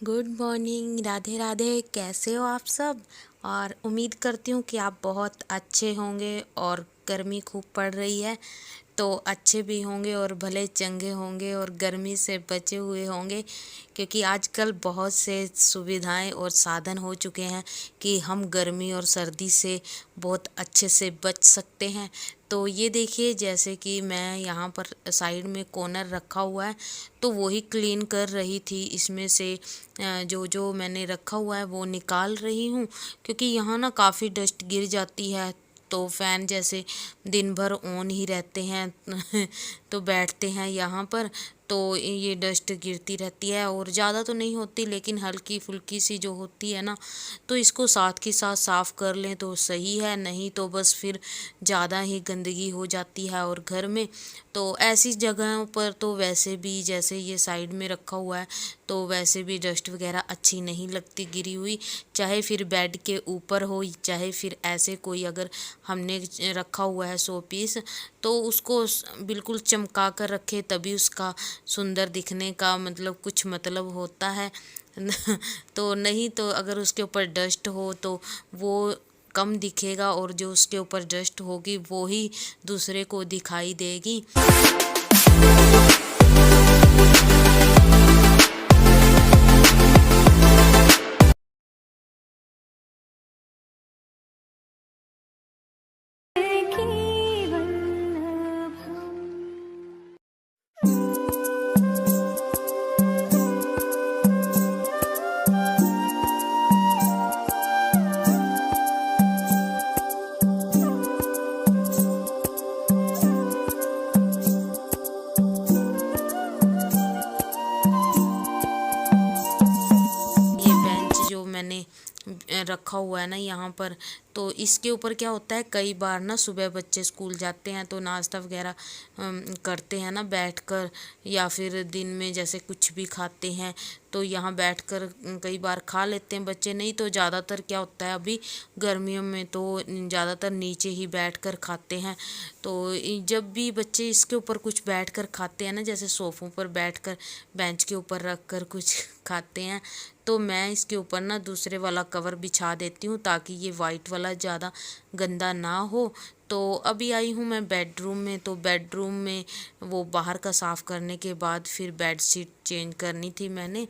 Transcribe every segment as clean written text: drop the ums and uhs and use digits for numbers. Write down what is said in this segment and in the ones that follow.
Good morning, Radhe Radhe. कैसे हो आप सब? और उम्मीद करती हूँ कि आप बहुत अच्छे होंगे और गर्मी खूब पड़ रही है तो अच्छे भी होंगे और भले चंगे होंगे और गर्मी से बचे हुए होंगे, क्योंकि आजकल बहुत से सुविधाएं और साधन हो चुके हैं कि हम गर्मी और सर्दी से बहुत अच्छे से बच सकते हैं। तो ये देखिए, जैसे कि मैं यहाँ पर साइड में कॉर्नर रखा हुआ है तो वही क्लीन कर रही थी। इसमें से जो जो मैंने रखा हुआ है वो निकाल रही हूँ, क्योंकि यहाँ ना काफ़ी डस्ट गिर जाती है। तो फ़ैन जैसे दिन भर ऑन ही रहते हैं तो बैठते हैं यहाँ पर, तो ये डस्ट गिरती रहती है और ज़्यादा तो नहीं होती, लेकिन हल्की फुल्की सी जो होती है ना, तो इसको साथ के साथ साफ़ कर लें तो सही है। नहीं तो बस फिर ज़्यादा ही गंदगी हो जाती है और घर में तो ऐसी जगहों पर तो वैसे भी, जैसे ये साइड में रखा हुआ है तो वैसे भी डस्ट वगैरह अच्छी नहीं लगती गिरी हुई, चाहे फिर बेड के ऊपर हो, चाहे फिर ऐसे कोई अगर हमने रखा हुआ है शो पीस तो उसको बिल्कुल चमका कर रखे, तभी उसका सुंदर दिखने का मतलब कुछ मतलब होता है तो नहीं तो अगर उसके ऊपर डस्ट हो तो वो कम दिखेगा और जो उसके ऊपर डस्ट होगी वो ही दूसरे को दिखाई देगी। ये बेंच जो मैंने रखा हुआ है ना यहाँ पर, तो इसके ऊपर क्या होता है, कई बार ना सुबह बच्चे स्कूल जाते हैं तो नाश्ता वगैरह करते हैं ना बैठकर, या फिर दिन में जैसे कुछ भी खाते हैं तो यहाँ बैठकर कई बार खा लेते हैं बच्चे। नहीं तो ज़्यादातर क्या होता है अभी गर्मियों में तो ज़्यादातर नीचे ही बैठकर खाते हैं। तो जब भी बच्चे इसके ऊपर कुछ बैठकर खाते हैं ना, जैसे सोफ़ों पर बैठकर बेंच के ऊपर रख कर कुछ खाते हैं, तो मैं इसके ऊपर ना दूसरे वाला कवर बिछा देती हूँ ताकि ये वाइट वाला ज़्यादा गंदा ना हो। तो अभी आई हूँ मैं बेडरूम में, तो बेडरूम में वो बाहर का साफ़ करने के बाद फिर बेड शीट चेंज करनी थी मैंने,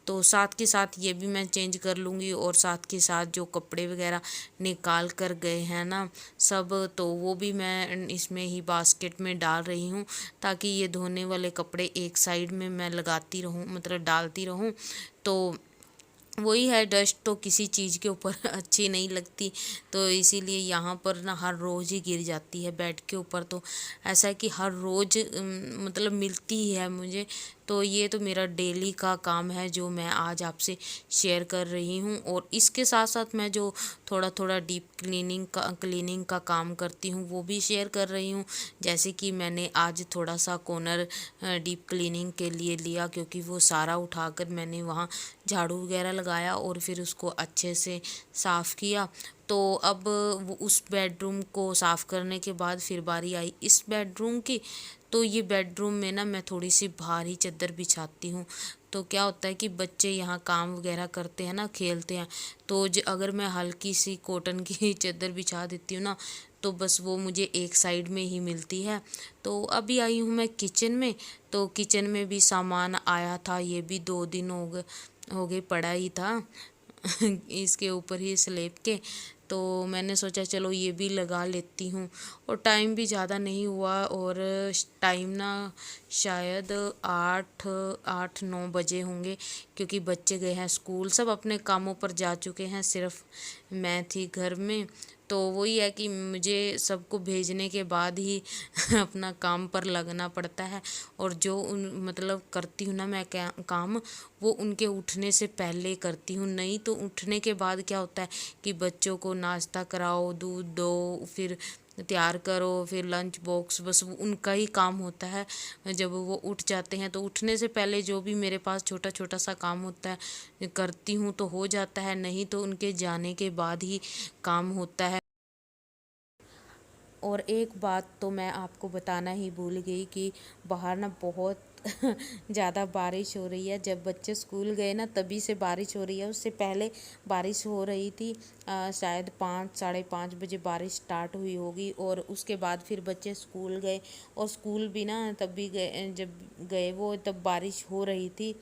तो साथ के साथ ये भी मैं चेंज कर लूँगी और साथ के साथ जो कपड़े वगैरह निकाल कर गए हैं ना सब, तो वो भी मैं इसमें ही बास्केट में डाल रही हूँ ताकि ये धोने वाले कपड़े एक साइड में मैं लगाती रहूँ, मतलब डालती रहूँ। तो वही है, डस्ट तो किसी चीज़ के ऊपर अच्छी नहीं लगती, तो इसीलिए यहाँ पर ना हर रोज़ ही गिर जाती है बेड के ऊपर। तो ऐसा है कि हर रोज़ मतलब मिलती ही है मुझे, तो ये तो मेरा डेली का काम है जो मैं आज आपसे शेयर कर रही हूँ। और इसके साथ साथ मैं जो थोड़ा थोड़ा डीप क्लीनिंग का काम करती हूँ वो भी शेयर कर रही हूँ। जैसे कि मैंने आज थोड़ा सा कॉर्नर डीप क्लीनिंग के लिए लिया, क्योंकि वो सारा उठाकर मैंने वहाँ झाड़ू वगैरह लगाया और फिर उसको अच्छे से साफ़ किया। तो अब वो उस बेडरूम को साफ़ करने के बाद फिर बारी आई इस बेडरूम की। तो ये बेडरूम में ना मैं थोड़ी सी भारी चादर बिछाती हूँ। तो क्या होता है कि बच्चे यहाँ काम वगैरह करते हैं ना, खेलते हैं, तो अगर मैं हल्की सी कॉटन की चादर बिछा देती हूँ ना, तो बस वो मुझे एक साइड में ही मिलती है। तो अभी आई हूँ मैं किचन में, तो किचन में भी सामान आया था, ये भी 2 दिन हो गए पड़ा ही था इसके ऊपर ही स्लेब के। तो मैंने सोचा चलो ये भी लगा लेती हूँ, और टाइम भी ज़्यादा नहीं हुआ, और टाइम ना शायद 8-9 बजे होंगे, क्योंकि बच्चे गए हैं स्कूल, सब अपने कामों पर जा चुके हैं, सिर्फ मैं थी घर में। तो वही है कि मुझे सबको भेजने के बाद ही अपना काम पर लगना पड़ता है, और जो मतलब करती हूँ ना मैं काम, वो उनके उठने से पहले करती हूँ। नहीं तो उठने के बाद क्या होता है कि बच्चों को नाश्ता कराओ, दूध दो, फिर तैयार करो, फिर लंच बॉक्स, बस वो उनका ही काम होता है। जब वो उठ जाते हैं तो उठने से पहले जो भी मेरे पास छोटा छोटा सा काम होता है करती हूँ तो हो जाता है, नहीं तो उनके जाने के बाद ही काम होता है। और एक बात तो मैं आपको बताना ही भूल गई कि बाहर ना बहुत ज़्यादा बारिश हो रही है। जब बच्चे स्कूल गए ना तभी से बारिश हो रही है, उससे पहले बारिश हो रही थी। शायद 5 साढ़े 5 बजे बारिश स्टार्ट हुई होगी और उसके बाद फिर बच्चे स्कूल गए और स्कूल भी ना तब भी गए, जब गए वो तब बारिश हो रही थी।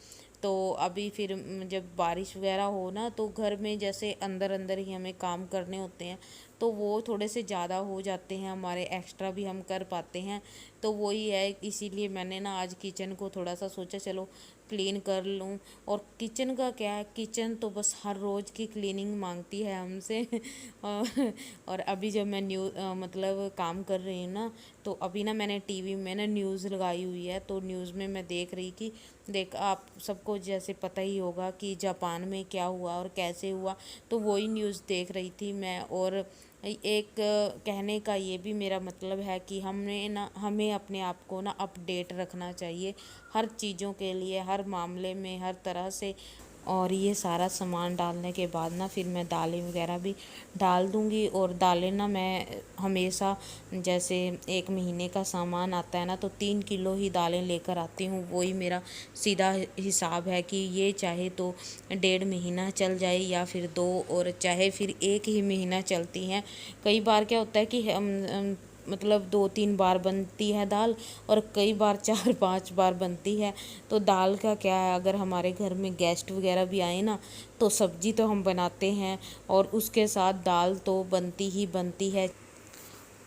तो अभी फिर जब बारिश वगैरह हो ना तो घर में जैसे अंदर अंदर ही हमें काम करने होते हैं तो वो थोड़े से ज़्यादा हो जाते हैं हमारे, एक्स्ट्रा भी हम कर पाते हैं। तो वही है, इसीलिए मैंने ना आज किचन को थोड़ा सा सोचा चलो क्लीन कर लूँ। और किचन का क्या है, किचन तो बस हर रोज़ की क्लीनिंग मांगती है हमसे। और अभी जब मैं मतलब काम कर रही हूँ ना, तो अभी ना मैंने टीवी में ना न्यूज़ लगाई हुई है, तो न्यूज़ में मैं देख रही कि देख आप सबको जैसे पता ही होगा कि जापान में क्या हुआ और कैसे हुआ, तो वही न्यूज़ देख रही थी मैं। और एक कहने का ये भी मेरा मतलब है कि हमें अपने आप को ना अपडेट रखना चाहिए हर चीज़ों के लिए, हर मामले में, हर तरह से। और ये सारा सामान डालने के बाद ना फिर मैं दालें वगैरह भी डाल दूँगी। और दालें ना मैं हमेशा जैसे 1 महीने का सामान आता है ना तो 3 किलो ही दालें लेकर आती हूँ। वही मेरा सीधा हिसाब है कि ये चाहे तो 1.5 महीना चल जाए या फिर 2, और चाहे फिर 1 ही महीना चलती हैं। कई बार क्या होता है कि हम मतलब 2-3 बार बनती है दाल और कई बार 4-5 बार बनती है। तो दाल का क्या है, अगर हमारे घर में गेस्ट वगैरह भी आए ना तो सब्जी तो हम बनाते हैं और उसके साथ दाल तो बनती ही बनती है।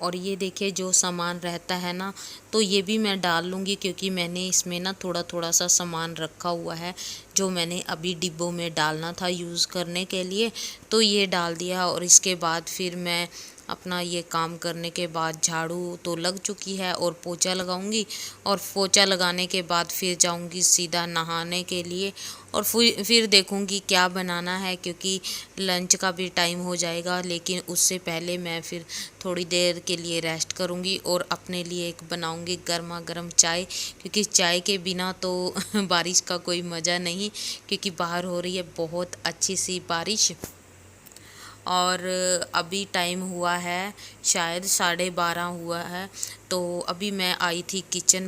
और ये देखिए जो सामान रहता है ना तो ये भी मैं डाल लूँगी, क्योंकि मैंने इसमें ना थोड़ा थोड़ा सा सामान रखा हुआ है जो मैंने अभी डिब्बों में डालना था यूज़ करने के लिए, तो ये डाल दिया। और इसके बाद फिर मैं अपना ये काम करने के बाद झाड़ू तो लग चुकी है और पोछा लगाऊंगी, और पोछा लगाने के बाद फिर जाऊंगी सीधा नहाने के लिए। और फिर देखूंगी क्या बनाना है, क्योंकि लंच का भी टाइम हो जाएगा। लेकिन उससे पहले मैं फिर थोड़ी देर के लिए रेस्ट करूंगी और अपने लिए एक बनाऊंगी गर्मा गर्म चाय, क्योंकि चाय के बिना तो बारिश का कोई मज़ा नहीं, क्योंकि बाहर हो रही है बहुत अच्छी सी बारिश। और अभी टाइम हुआ है शायद 12:30 हुआ है। तो अभी मैं आई थी किचन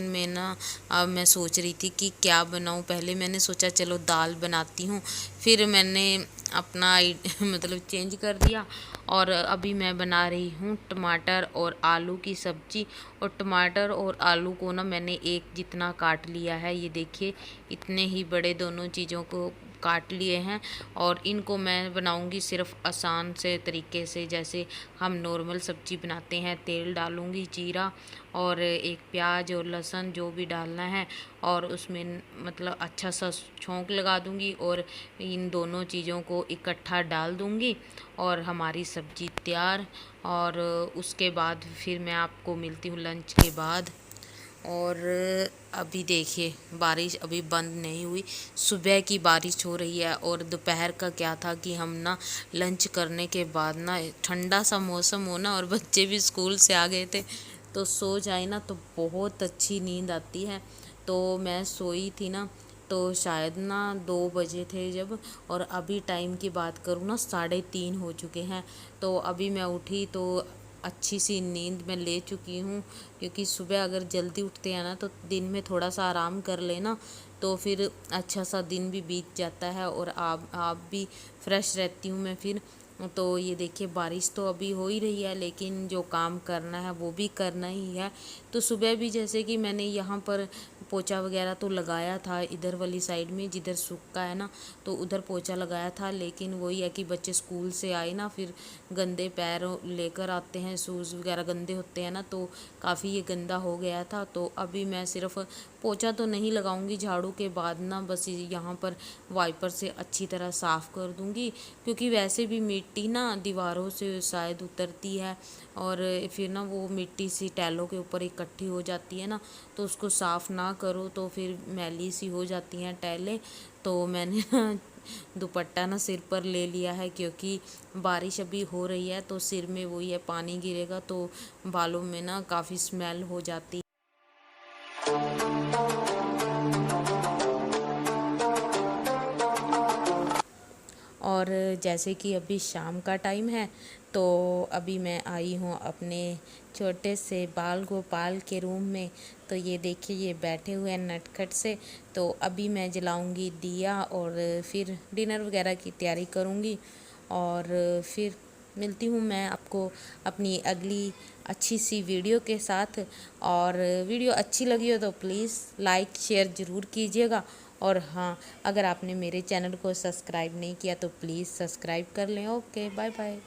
में ना, अब मैं सोच रही थी कि क्या बनाऊं। पहले मैंने सोचा चलो दाल बनाती हूँ, फिर मैंने अपना मतलब चेंज कर दिया और अभी मैं बना रही हूँ टमाटर और आलू की सब्ज़ी। और टमाटर और आलू को ना मैंने एक जितना काट लिया है, ये देखिए इतने ही बड़े दोनों चीज़ों को काट लिए हैं। और इनको मैं बनाऊंगी सिर्फ आसान से तरीके से, जैसे हम नॉर्मल सब्ज़ी बनाते हैं। तेल डालूंगी, जीरा और एक प्याज और लहसुन जो भी डालना है, और उसमें मतलब अच्छा सा छौंक लगा दूंगी और इन दोनों चीज़ों को इकट्ठा डाल दूंगी और हमारी सब्ज़ी तैयार। और उसके बाद फिर मैं आपको मिलती हूँ लंच के बाद। और अभी देखिए बारिश अभी बंद नहीं हुई, सुबह की बारिश हो रही है। और दोपहर का क्या था कि हम ना लंच करने के बाद ना ठंडा सा मौसम हो ना और बच्चे भी स्कूल से आ गए थे, तो सो जाए ना तो बहुत अच्छी नींद आती है। तो मैं सोई थी ना, तो शायद ना 2 बजे थे जब, और अभी टाइम की बात करूँ ना 3:30 हो चुके हैं। तो अभी मैं उठी तो अच्छी सी नींद मैं ले चुकी हूँ, क्योंकि सुबह अगर जल्दी उठते हैं ना तो दिन में थोड़ा सा आराम कर लेना तो फिर अच्छा सा दिन भी बीत जाता है और आप भी फ्रेश रहती हूँ मैं फिर। तो ये देखिए बारिश तो अभी हो ही रही है, लेकिन जो काम करना है वो भी करना ही है। तो सुबह भी जैसे कि मैंने यहाँ पर पोछा वगैरह तो लगाया था इधर वाली साइड में जिधर सूखा है ना, तो उधर पोछा लगाया था। लेकिन वही है कि बच्चे स्कूल से आए ना फिर गंदे पैर लेकर आते हैं, शूज़ वगैरह गंदे होते हैं ना, तो काफ़ी ये गंदा हो गया था। तो अभी मैं सिर्फ पोछा तो नहीं लगाऊंगी, झाड़ू के बाद ना बस यहाँ पर वाइपर से अच्छी तरह साफ़ कर दूंगी, क्योंकि वैसे भी मिट्टी ना दीवारों से शायद उतरती है और फिर ना वो मिट्टी सी टाइलों के ऊपर इकट्ठी हो जाती है ना, तो उसको साफ़ ना करो तो फिर मैली सी हो जाती हैं टाइलें। तो मैंने ना दुपट्टा ना सिर पर ले लिया है, क्योंकि बारिश अभी हो रही है तो सिर में वही है पानी गिरेगा तो बालों में ना काफ़ी स्मेल हो जाती। और जैसे कि अभी शाम का टाइम है, तो अभी मैं आई हूँ अपने छोटे से बाल गोपाल के रूम में। तो ये देखिए ये बैठे हुए हैं नटखट से। तो अभी मैं जलाऊंगी दिया और फिर डिनर वगैरह की तैयारी करूँगी और फिर मिलती हूँ मैं आपको अपनी अगली अच्छी सी वीडियो के साथ। और वीडियो अच्छी लगी हो तो प्लीज़ लाइक शेयर ज़रूर कीजिएगा। और हाँ, अगर आपने मेरे चैनल को सब्सक्राइब नहीं किया तो प्लीज़ सब्सक्राइब कर लें। Okay, bye bye.